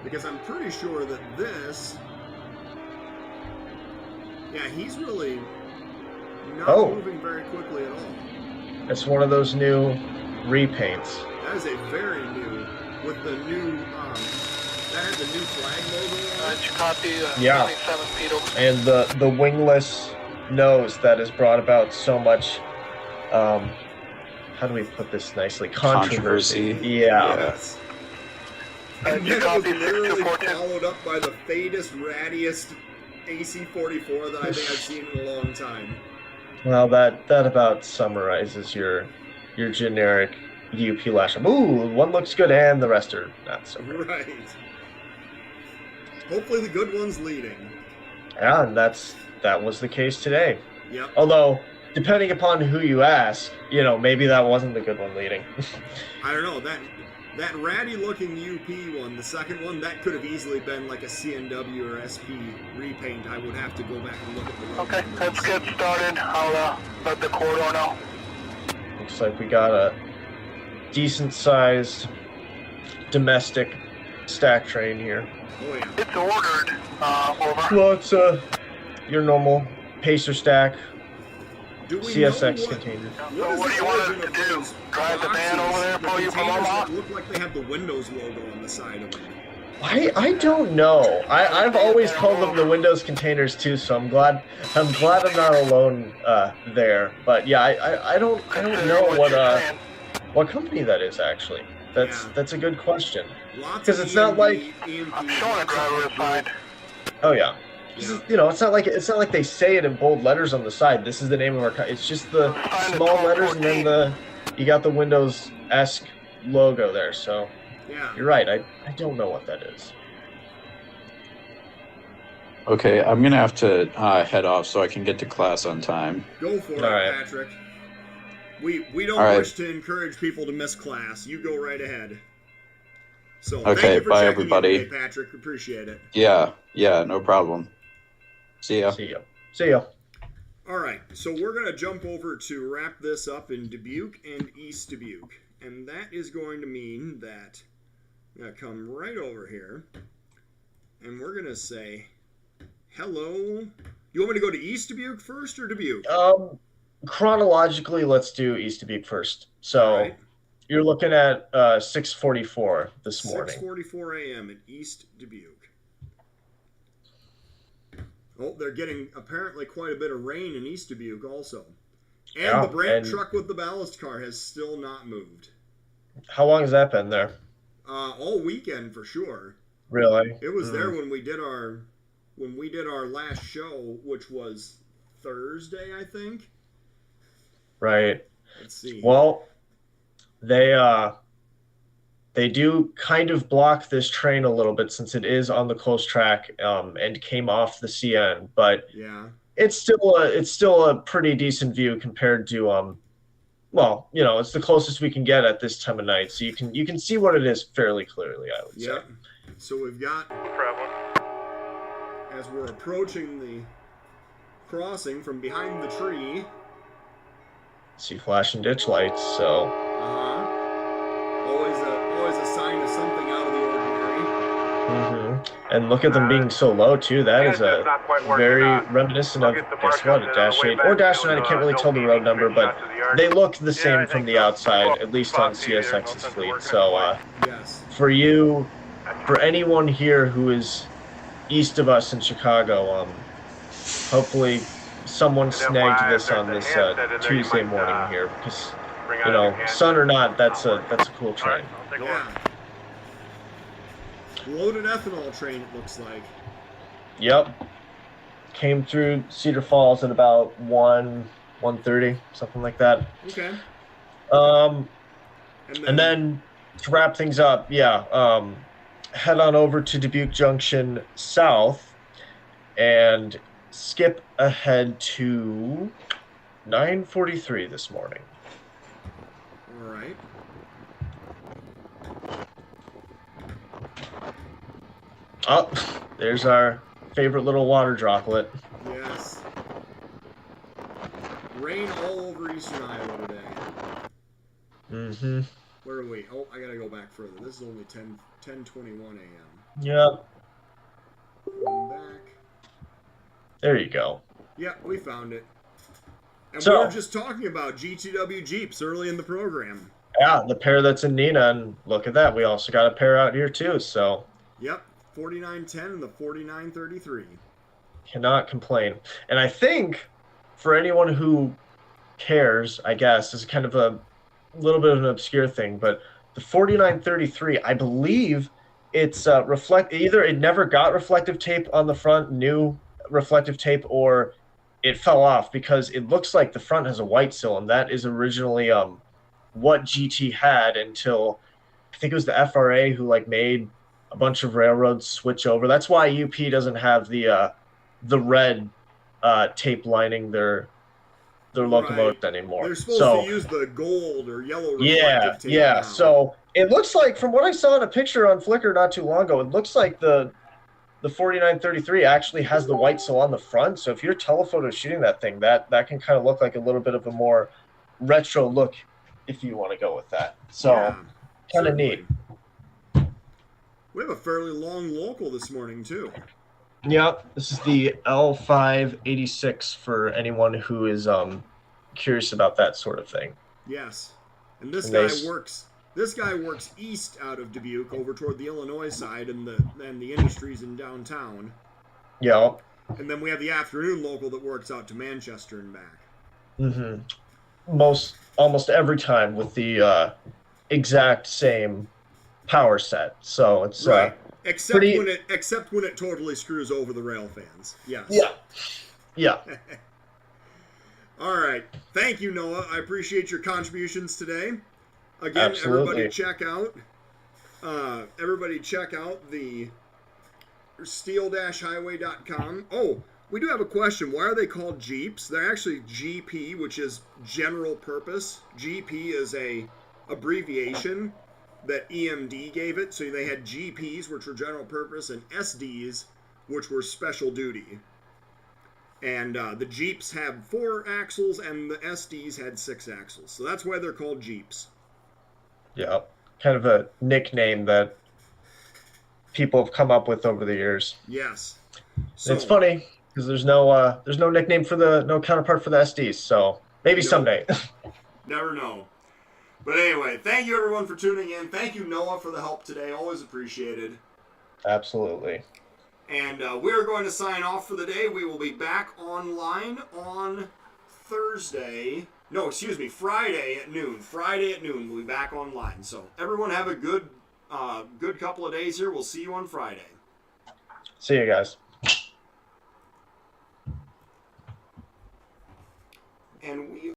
Because I'm pretty sure that this... Yeah, he's really not moving very quickly at all. It's one of those new repaints. That is a very new, with the new, that had the new flag logo on it. Copy, Yeah. 27 feet over. And the wingless nose that has brought about so much, how do we put this nicely? Controversy. Yeah. Yes. And then it was Copy, literally 6242. followed up by the fadest, rattiest AC-44 that I think I've seen in a long time. Well, that about summarizes your generic UP lash. Ooh, one looks good and the rest are not so good. Right. Hopefully the good one's leading. Yeah, and that was the case today. Yep. Although, depending upon who you ask, maybe that wasn't the good one leading. I don't know, that ratty-looking UP one, the second one, that could have easily been like a CNW or SP repaint. I would have to go back and look at the Okay, numbers. let's get started. I'll let the corridor know. Looks like we got a decent-sized domestic stack train here. Oh yeah. It's ordered. Over. Well, it's your normal pacer stack, Do we CSX know container. So what is what do the you want origin us to of do? those Drive the van boxes, over there the for you from containers Omaha? that look like they have the Windows logo on the side of them? I don't know. I've always called them the Windows containers too, so I'm glad I'm not alone there. But yeah, I don't know what company that is actually. That's a good question. Lots 'Cause of it's not like- EMP, I'm showing a driver aside. Oh yeah. Yeah. It's not like they say it in bold letters on the side. This is the name of our it's just the small letters and then you got the Windows-esque logo there. So Yeah. you're right. I don't know what that is. Okay, I'm going to have to head off so I can get to class on time. Go for it, All right. Patrick. We don't All right. wish to encourage people to miss class. You go right ahead. So Okay, thank you for bye, checking everybody. in today, Patrick. Appreciate it. Yeah, no problem. See ya. See ya. All right, so we're going to jump over to wrap this up in Dubuque and East Dubuque. And that is going to mean that I'm going to come right over here. And we're going to say, hello. You want me to go to East Dubuque first or Dubuque? Chronologically, let's do East Dubuque first. So All right. you're looking at 6:44 this morning. 6:44 a.m. in East Dubuque. Oh, they're getting apparently quite a bit of rain in East Dubuque also. And Yeah, the Brant and- truck with the ballast car has still not moved. How long has that been there? All weekend for sure. Really? It was there when we did our last show, which was Thursday, I think. Right. Let's see. Well, they do kind of block this train a little bit since it is on the close track and came off the CN, but Yeah. it's still a pretty decent view compared to well, you know, it's the closest we can get at this time of night, so you can see what it is fairly clearly, I would say. Yep. So we've got, as we're approaching the crossing from behind the tree. See flashing ditch lights, so Always a sign of something out of the ordinary. And look at them being so low too. That is a very reminiscent of, guess what, a Dash 8 or Dash 9. I can't really tell the road number, but they look the same from the outside, at least on CSX's fleet. So Yes. for anyone here who is east of us in Chicago, hopefully someone snagged this on this Tuesday morning here, because, you know, sun or not, that's a cool train. Yeah. Loaded ethanol train, it looks like. Yep. Came through Cedar Falls at about 1:30, something like that. Okay. And then to wrap things up, head on over to Dubuque Junction South and skip ahead to 9:43 this morning. All right. Oh, there's our favorite little water droplet. Yes. Rain all over eastern Iowa today. Where are we? Oh, I gotta go back further. This is only 10:21 a.m. Yep. Going back. There you go. Yeah, we found it. And So- we were just talking about GTW Jeeps early in the program. Yeah, the pair that's in Neenah, and look at that. We also got a pair out here too, so Yep, 4910 and the 4933. cannot complain. And I think for anyone who cares, I guess, is kind of a little bit of an obscure thing, but the 4933, I believe it's either it never got reflective tape on the front, new reflective tape, or it fell off, because it looks like the front has a white sill, and that is originally what GT had until I think it was the FRA who made a bunch of railroads switch over. That's why UP doesn't have the red tape lining their locomotives anymore. They're supposed to use the gold or yellow reflective tape now. So it looks like, from what I saw in a picture on Flickr not too long ago, it looks like the 4933 actually has the white sill on the front. So if you're telephoto shooting that thing, that can kind of look like a little bit of a more retro look, if you want to go with that. So Yeah, kind of certainly. neat. We have a fairly long local this morning, too. Yep, this is the L586 for anyone who is curious about that sort of thing. Yes. And this And guy they- works east out of Dubuque over toward the Illinois side and the industries in downtown. Yep. And then we have the afternoon local that works out to Manchester and back. Almost every time with the exact same power set. So it's Right. Except pretty- when it totally screws over the rail fans. Yes. yeah. All right. Thank you, Noah. I appreciate your contributions today. Again, Absolutely. everybody check out the steel-highway.com. Oh, we do have a question. Why are they called Jeeps? They're actually GP, which is general purpose. GP is a abbreviation that EMD gave it. So they had GPs, which were general purpose, and SDs, which were special duty. And the Jeeps have 4 axles, and the SDs had 6 axles. So that's why they're called Jeeps. Yeah. Kind of a nickname that people have come up with over the years. Yes. So, it's funny because there's no nickname for no counterpart for the SDs. So maybe someday. Never know. But anyway, thank you everyone for tuning in. Thank you, Noah, for the help today. Always appreciated. Absolutely. And we're going to sign off for the day. We will be back online on Thursday. No, excuse me, Friday at noon. Friday at noon, we'll be back online. So everyone have a good couple of days here. We'll see you on Friday. See you guys. And we